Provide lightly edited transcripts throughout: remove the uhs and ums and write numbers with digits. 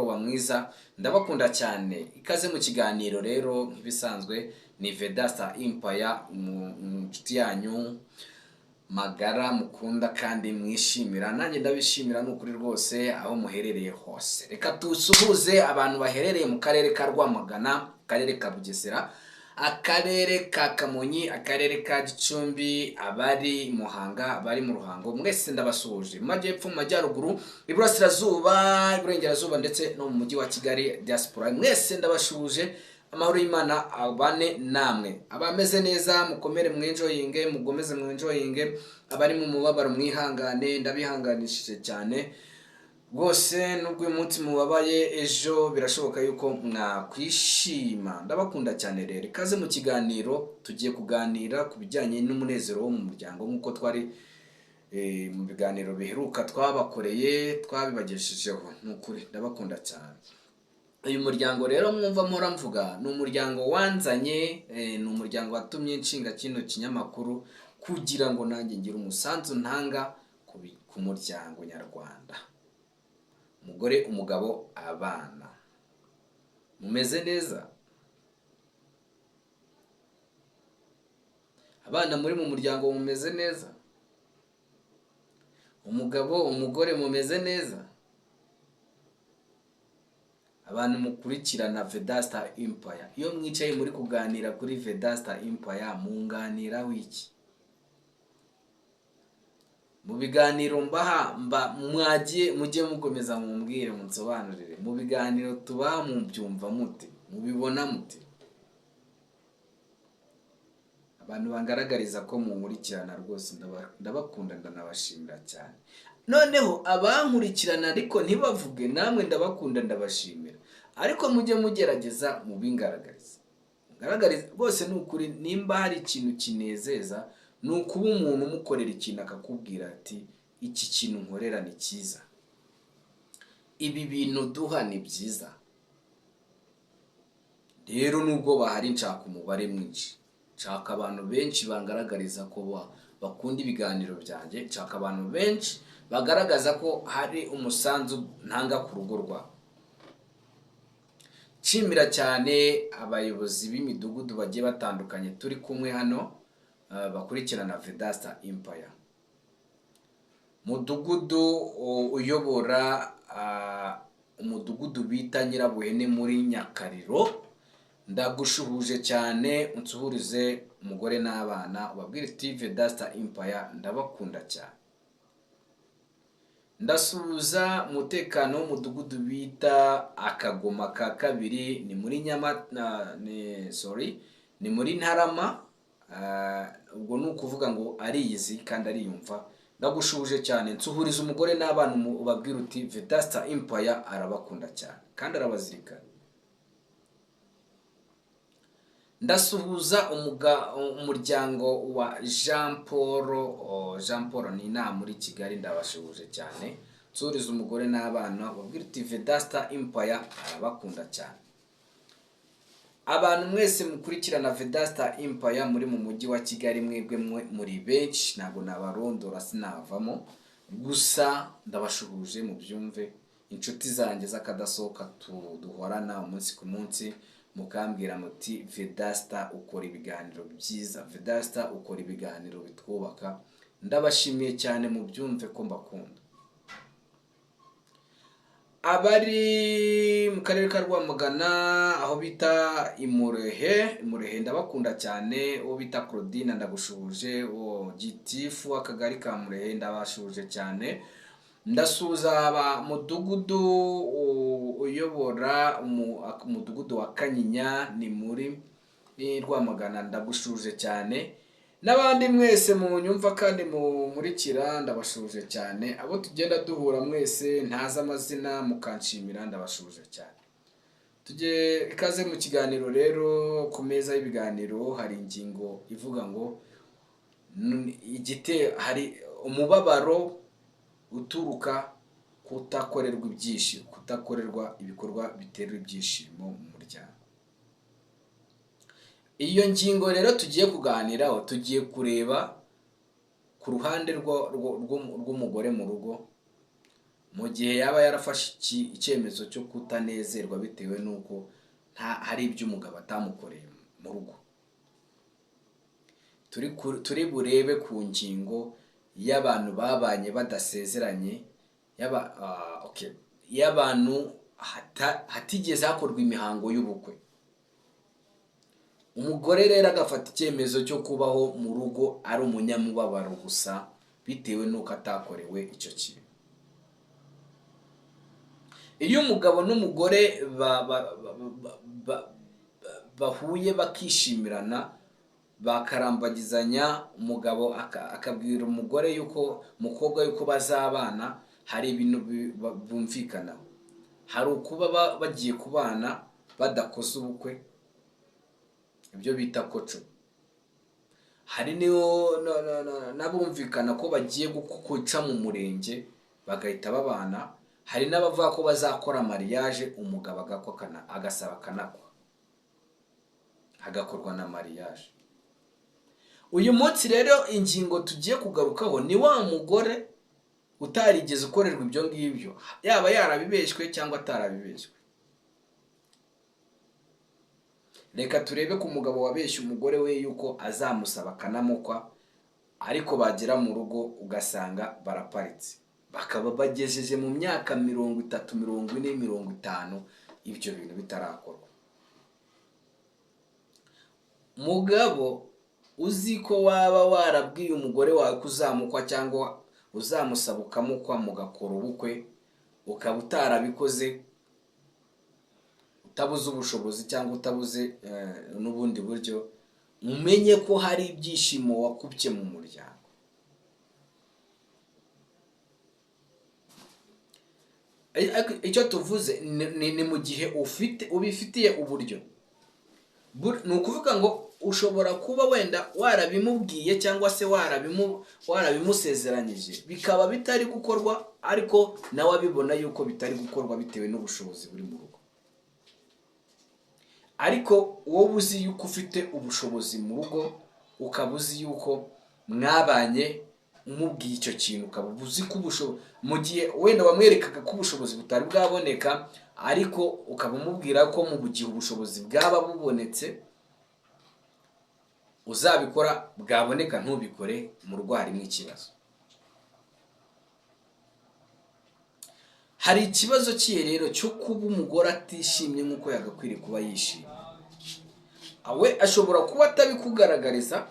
umugoroba mwiza, ndabakunda cyane. Ikaze mu kiganiro rero nk'ibisanzwe ni Vedasta Empire, inshuti yanyu magara mukunda kandi mwishimira. Nanjye ndabishimira n'ukuri rwose aho muherereye hose. Reka tusuhuze abantu baherereye mu karere ka Rwamagana, akarere ka Bugesera, akarere ka Kamonyi, akarere ka Gicumbi, abari Muhanga, abari mu Ruhango, mwese ndabasuhuje. Mu majyepfo, mu majyaruguru, iburasirazuba, iburengerazuba ndetse no mu mujyi wa Kigali diaspora, mwese ndabashuhuje. Amahoro y'Imana abane namwe. Abameze neza mukomere mwenjoyinge, mugomeze mwenjoyinge. Abari mu mubabaro mwihangane, ndabihanganishije cyane. Bwose nubwo uyu munsi mubabaye, ejo birashoboka yuko mwakwishima. Ndabakunda cyane rero. Ikaze mu kiganiro, tugiye kuganira ku bijyanye n'umunezero wo mu muryango nk'uko twari mu biganiro biheruka twabakoreye, twabibageshejeho. N'ukuri ndabakunda cyane. Uyu muryango rero mwumva mpora mvuga, ni umuryango wanzanye, ni umuryango watumye nshinga kino kinyamakuru kugira ngo nanjye ngire umusanzu ntanga ku muryango nyarwanda. Umugore, umugabo, abana, mumeze neza? Abana muri mu muryango mumeze neza? Umugabo, umugore mumeze neza? Abantu mukurikirana Vedasta Empire, iyo mwicaye muri kuganira kuri Vedasta Empire, munganira wiki? Mu biganiro mwagiye mujye mukomeza mumbwire munsobanurire. Mu biganiro tubaha mubyumva mute? Mubibona mute? Abantu bangaragariza ko munkurikirana rwose ndabakunda, ndanabashimira cyane. Noneho abankurikirana ariko ntibavuge, namwe ndabakunda ndabashimira. Ariko mujye mugerageza mubingaragariza. Mugaragariza rwose n'ukuri, nimba hari ikintu kinezeza ni ukuba umuntu umukorera ikintu akakubwira ati iki kintu nkorera ni cyiza, ibi bintu duha ni byiza. Rero nubwo bahari nshaka umubare mwinshi, nshaka abantu benshi bangaragariza ko bakunda ibiganiro byanjye, nshaka abantu benshi bagaragaza ko hari umusanzu ntanga ku rugo rwabo. Nshimira cyane abayobozi b'imidugudu bagiye batandukanye turi kumwe hano, bakurikirana Vedasta Empire. Mudugudu uyobora umudugudu bita Nyirabuhene muri Nyakariro, ndagushuhuje cyane. Unsuhurize umugore n'abana, ubabwire ati Vedasta Empire ndabakunda cyane. Ndasuhuza umutekano w'umudugudu bita Akagoma ka kabiri, ni muri ni muri Ntarama. Ubwo ni ukuvuga ngo ariyizi kandi ariyumva. Ndagushuhuje cyane. Nsuhuriza umugore n'abana, ubabwira uti Vedasta Empire arabakunda cyane kandi arabazirikana. Ndasuhuza umuryango wa Jean Paul ni inama muri Kigali, ndabashuhuje cyane. Nsuhuriza umugore n'abana, ubabwira uti Vedasta Empire arabakunda cyane. Abantu mwese mukurikirana Vedasta Empire muri mu mujyi wa Kigali, mwebwe muri benshi, ntabwo nabarondora sinavamo, gusa ndabashuhuje mu byumve. Inshuti zanjye z'akadasohoka duhorana umunsi ku munsi, mukambwira muti Vedasta ukora ibiganiro byiza, Vedasta ukora ibiganiro bitwubaka. Ndabashimiye cyane mu byumve ko mbakunda. Abari mu karere ka Rwamagana aho bita Imurehe ndabakunda cyane. Uwo bita Claudine ndagushuhuje, uwo gitifu akagari ka Murehe ndabashuhuje cyane. Ndasuhuza mudugudu uyobora umudugudu wa Kanyinya, ni muri Rwamagana, ndagushuhuje cyane. N'abandi mwese munyumva kandi mumurikira ndabashuhuje cyane. Abo tugenda duhura mwese ntaza amazina mukanshimira, ndabashuhuje cyane. Tujye ikaze mu kiganiro rero. Ku meza y'ibiganiro hari ingingo ivuga ngo hari umubabaro uturuka kutakorerwa ibyishimo, kutakorerwa ibikorwa bitera ibyishimo mu muryango. Iyo ngingo rero tugiye kuganiraho, tugiye kureba ku ruhande rw'umugore mu rugo, mu gihe yaba yarafashe icyemezo cyo kutanezerwa bitewe n'uko hari ibyo umugabo atamukoreye mu rugo. Turi burebe ku ngingo y'abantu babanye badasezeranye, y'abantu hatigeze hakorwa imihango y'ubukwe. Umugore rero agafata icyemezo cyo kubaho mu rugo ari umunyamubabaro gusa bitewe n'uko atakorewe icyo kintu. Iyo umugabo n'umugore bahuye bakishimirana bakarambagizanya, umugabo akabwira umugore umukobwa yuko bazabana, hari ibintu bumvikanaho. Hari ukuba bagiye kubana badakoze ubukwe, ibyo bita koco. Hari n'abumvikana ko bagiye guca mu murenge bagahita babana. Hari n'abavuga ko bazakora mariage, umugabo agasaba akanakwa, hagakorwa na mariage. Uyu munsi rero ingingo tugiye kugarukaho ni wa mugore utarigeze ukorerwa ibyo ngibyo, yaba yarabibeshywe cyangwa atarabibeshywe. Reka turebe ku mugabo wabeshye umugore we yuko azamusaba akanamukwa, ariko bagera mu rugo ugasanga baraparitse, bakaba bagejeje mu myaka 30, 40, 50 ibyo bintu bitarakorwa. Mugabo uzi ko waba warabwiye umugore wawe kuzamukwa cyangwa uzamusaba ukamukwa mugakora ubukwe, ukaba utarabikoze, utabuze ubushobozi cyangwa utabuze n'ubundi buryo, umenye ko hari ibyishimo wakubye mu muryango. Icyo tuvuze ni mu gihe ubifitiye uburyo. Ni ukuvuga ngo ushobora kuba wenda warabimubwiye cyangwa se warabimusezeranyije, bikaba bitari gukorwa, ariko nawe abibona yuko bitari gukorwa bitewe n'ubushobozi buri mu rugo. Ariko wowe uzi yuko ufite ubushobozi mu rugo, ukaba uzi yuko mwabanye, umubwiye icyo kintu ukaba uzi ko ubushobozi, mu gihe wenda wamwerekaga ko ubushobozi butari bwaboneka, ariko ukaba umubwira ko mu gihe ubushobozi bwaba bubonetse uzabikora, bwaboneka ntubikore, mu rugo harimo ikibazo. Hari ikibazo cye rero cyo kuba umugore atishimye nk'uko yagakwiriye kuba yishimye. We ashobora kuba atabikugaragariza,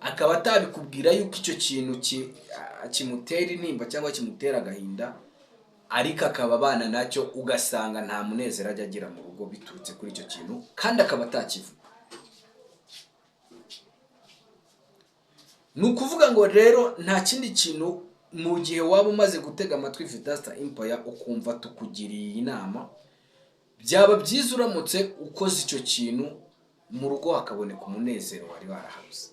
akaba atabikubwira yuko icyo kintu kimutera intimba cyangwa kimutera agahinda, ariko akaba abana nacyo, ugasanga nta munezero ajya agira mu rugo biturutse kuri icyo kintu, kandi akaba atakivuga. Ni ukuvuga ngo rero nta kindi kintu, mu gihe waba umaze gutega amatwi Vedaste Empire ukumva tukugiriye inama, byaba byiza uramutse ukoze icyo kintu mu rugo hakaboneka umunezero wari warahabuze.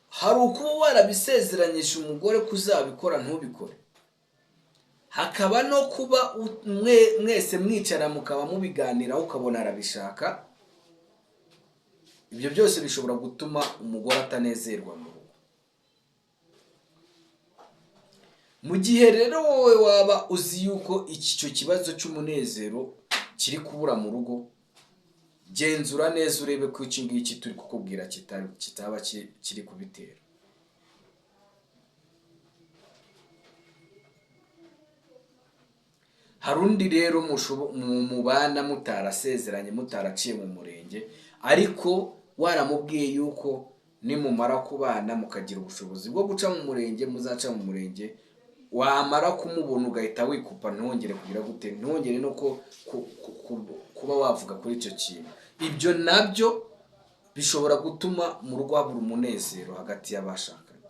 Hari ukuba warabisezeranyije umugore kuzabikora ntubikore, hakaba no kuba mwese mwicara mukaba mubiganiraho ukabona arabishaka. Ibyo byose bishobora gutuma umugore atanezerwa mu rugo. Mu gihe rero wowe waba uzi yuko icyo kibazo cy'umunezero kiri kubura mu rugo, genzura neza urebe ko iki ngiki turi kukubwira kitaba kiri kubitera. Hari undi rero mubana mutarasezeranye, mutaraciye mu murenge, ariko waramubwiye yuko nimumara kubana mukagira ubushobozi bwo guca mu murenge, muzaca mu murenge, wamara kumubona ugahita wikupa, ntongere kugira gute, ntongere no kuba wavuga kuri icyo kintu. Ibyo nabyo bishobora gutuma mu rugo habura umunezero hagati y'abashakanye.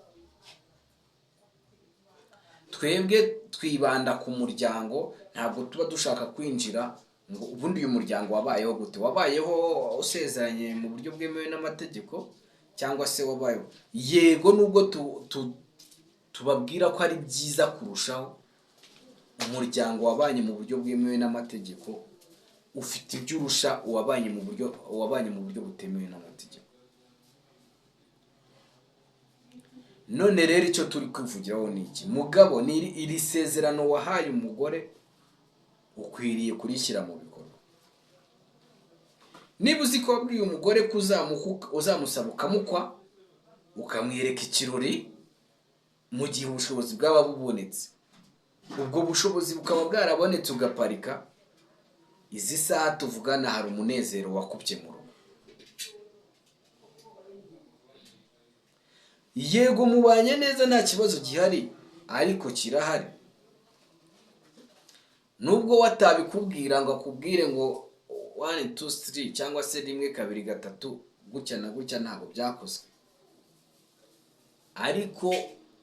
Twebwe twibanda ku muryango, ntabwo tuba dushaka kwinjira ngo ubundi uyu muryango wabayeho gute, wabayeho usezeranye mu buryo bwemewe n'amategeko cyangwa se wabayeho. Yego nubwo tubabwira ko ari byiza kurushaho, umuryango wabanye mu buryo bwemewe n'amategeko ufite ibyo urusha uwabanye mu buryo butemewe n'amategeko. none rero icyo turi kwivugiraho ni iki? Mugabo, ni iri sezerano wahaye umugore ukwiriye kurishyira mu bikorwa. Niba uzi ko wabwiye umugore ko uzamusaba ukamukwa, ukamwereka ikirori mu gihe ubushobozi bwaba bubonetse, ubwo bushobozi bukaba bwarabonetse ugaparika, izi saha tuvugana hari umunezero wakubye mu rugo. Yego mubanye neza nta kibazo gihari, ariko kirahari. Nubwo watabikubwira ngo akubwire ngo 1 2 3 cyangwa se 1 2 3 gutya na gutya, ntabwo byakozwe. Ariko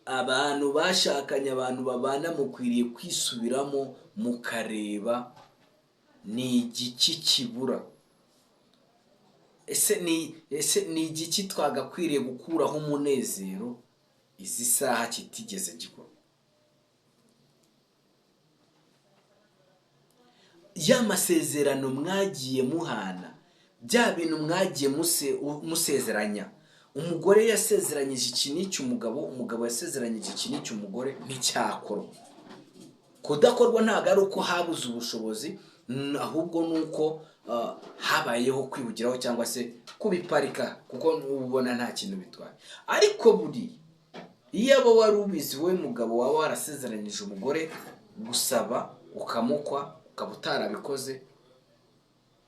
abantu bashakanye, abantu babana, mukwiriye kwisubiramo mukareba ni igiki kibura. Ese ni igiki twagakwiriye gukuraho umunezero izi saha kitigeze gikorwa. Ya masezerano mwagiye muhana, bya bintu mwagiye musezeranya. Umugore yasezeranyije iki n'icyo umugabo, umugabo yasezeranyije iki n'icyo umugore, nticyakorwa. Kudakorwa ntabwo ari uko habuze ubushobozi, ahubwo nuko habayeho kwihugiraho cyangwa se kubiparika, kuko ubona nta kintu bitwaye. Ariko buri iyo abo wari ubizi, wowe mugabo waba warasezeranyije umugore gusaba ukamukwa, ukaba utarabikoze,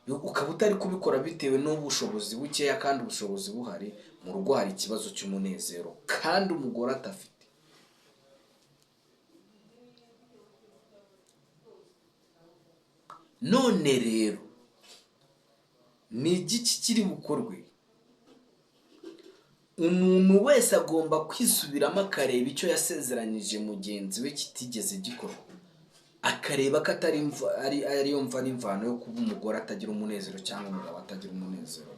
ukaba utari kubikora bitewe n'ubushobozi bukeya, kandi ubushobozi buhari, mu rugo hari ikibazo cy'umunezero kandi umugore atafite. None rero ni igiki kiri bukorwe? Umuntu wese agomba kwisubiramo akareba icyo yasezeranyije mugenzi we kitigeze gikorwa, akareba ko ariyo mva n'imvano yo kuba umugore atagira umunezero cyangwa umugabo atagira umunezero.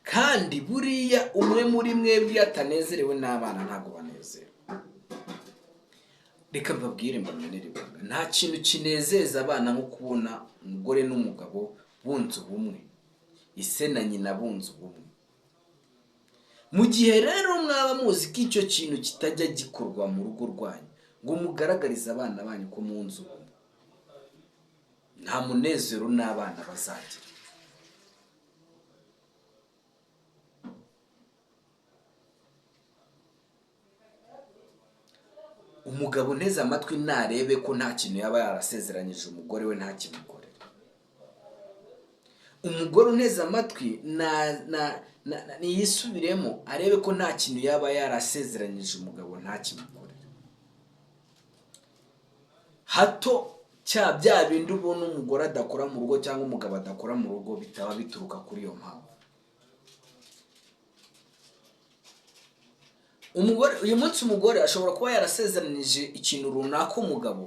Kandi buriya umwe muri mwebwe atanezerewe n'abana ntabwo banezerewe. Reka mbabwire mbamenere ibanga, nta kintu kinezeza abana nko kubona umugore n'umugabo bunze ubumwe, ise na nyina bunze ubumwe. Mu gihe rero mwaba muzi ko icyo kintu kitajya gikorwa mu rugo rwanyu, ngo mugaragarize abana banyu ko munze ubumwe, nta munezero n'abana bazagira. Umugabo nteze amatwi narebe ko nta kintu yaba yarasezeranyije umugore we ntakimukorere. Umugore unteze amatwi niyisubiremo arebe ko nta kintu yaba yarasezeranyije umugabo ntakimukorere. Hato bya bindi ubona umugore adakora mu rugo cyangwa umugabo adakora mu rugo bitaba bituruka kuri iyo mpamvu. Uyu munsi umugore ashobora kuba yarasezeranyije ikintu runaka umugabo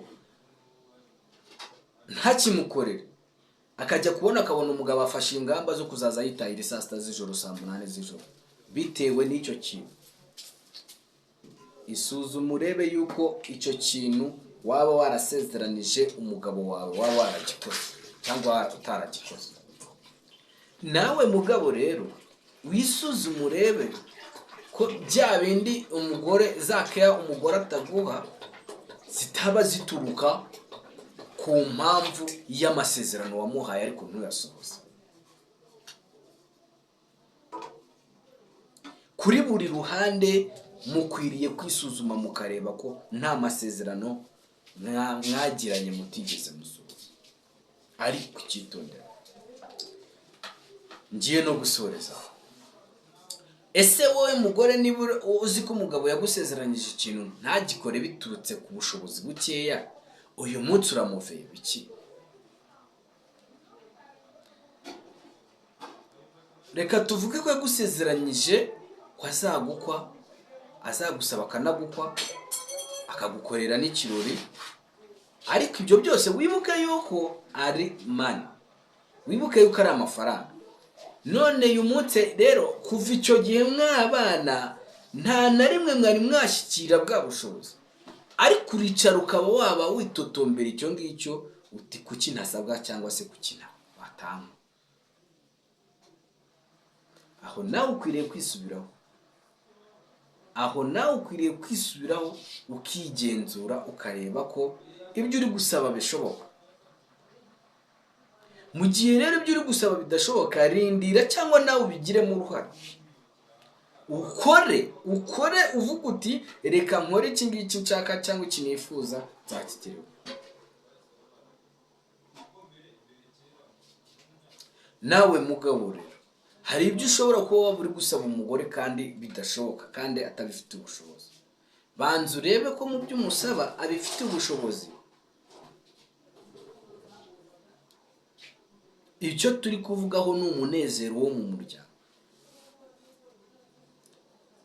ntakimukorere, akajya akabona umugabo afashe ingamba zo kuzaza yitahira saa 6 z'ijoro, saa 8 z'ijoro, bitewe n'icyo kintu. Isuzume urebe yuko icyo kintu waba warasezeranije umugabo wawe waba waragikoze cyangwa utaragikoze. Nawe mugabo rero wisuzume urebe ko bya bindi umugore zakeya umugore ataguha zitaba zituruka ku mpamvu y'amasezerano wamuhaye ariko ntuyasohoze. Kuri buri ruhande mukwiriye kwisuzuma mukareba ko nta masezerano mwagiranye mutigeze musohoza. Ariko cyitondera, ngiye no gusoreza. Ese wowe mugore niba uzi ko umugabo yagusezeranyije ikintu ntagikore biturutse ku bushobozi bukeya, uyu munsi uramuveye biki? Reka tuvuge ko yagusezeranyije ko azagukwa, azagusaba akanagukwa, akagukorera n'ikirori, ariko ibyo byose wibuke yuko ari mani, wibuke yuko ari amafaranga. None uyu munsi rero kuva icyo gihe mwabana nta na rimwe mwari mwashyikira bwa bushobozi, ariko uricara ukaba waba witotombera icyo ngicyo, uti kuki ntasabwa cyangwa se kuki batanga. Aho nawe ukwiriye kwisubiraho aho nawe ukwiriye kwisubiraho ukigenzura ukareba ko ibyo uri gusaba bishoboka. Mu gihe rero ibyo uri gusaba bidashoboka, rindira cyangwa nawe ubigiremo uruhare. Ukore uvuga uti reka nkore iki ngiki nshaka cyangwa iki nifuza nzakigereho. Nawe mugabo rero hari ibyo ushobora kuba waba uri gusaba umugore kandi bidashoboka kandi atabifite ubushobozi. Banza urebe ko mu byo umusaba abifite ubushobozi. Icyo turi kuvugaho ni umunezero wo mu muryango.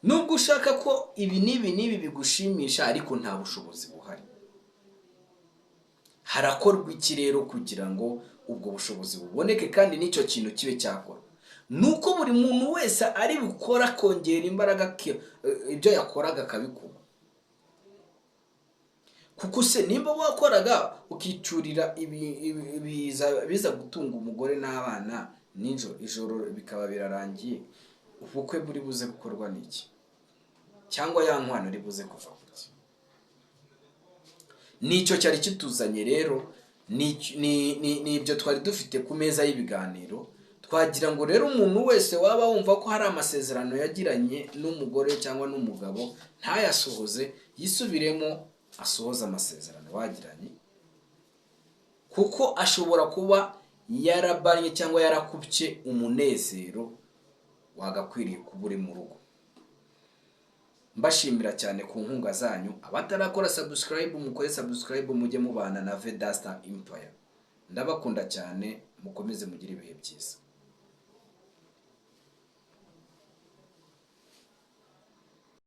Nubwo ushaka ko ibi n'ibi bigushimisha ariko nta bushobozi buhari, harakorwa iki rero kugira ngo ubwo bushobozi buboneke kandi n'icyo kintu kibe cyakora? Nuko buri muntu wese ari bukora kongera imbaraga ibyo yakoraga akabikuba. Kuko se nimba wakoraga ukicurira biza gutunga umugore n'abana ijoro bikaba birarangiye, ubukwe buri buze gukorwa n'iki? Cyangwa ya nkwano iri buze kuva kuki? Nicyo cyari kituzanye rero, ni ibyo twari dufite ku meza y'ibiganiro. Twagira ngo rero umuntu wese waba wumva ko hari amasezerano yagiranye n'umugore cyangwa n'umugabo ntayasohoze, yisubiremo asohoza amasezerano bagiranye, kuko ashobora kuba yarabanye cyangwa yarakubye umunezero wagakwiriye kuba uri mu rugo. Mbashimira cyane ku nkunga zanyu. Abatarakora subscribe mukore subscribe, mujye mubana na Vedasta Empire. Ndabakunda cyane, mukomeze mugire ibihe byiza.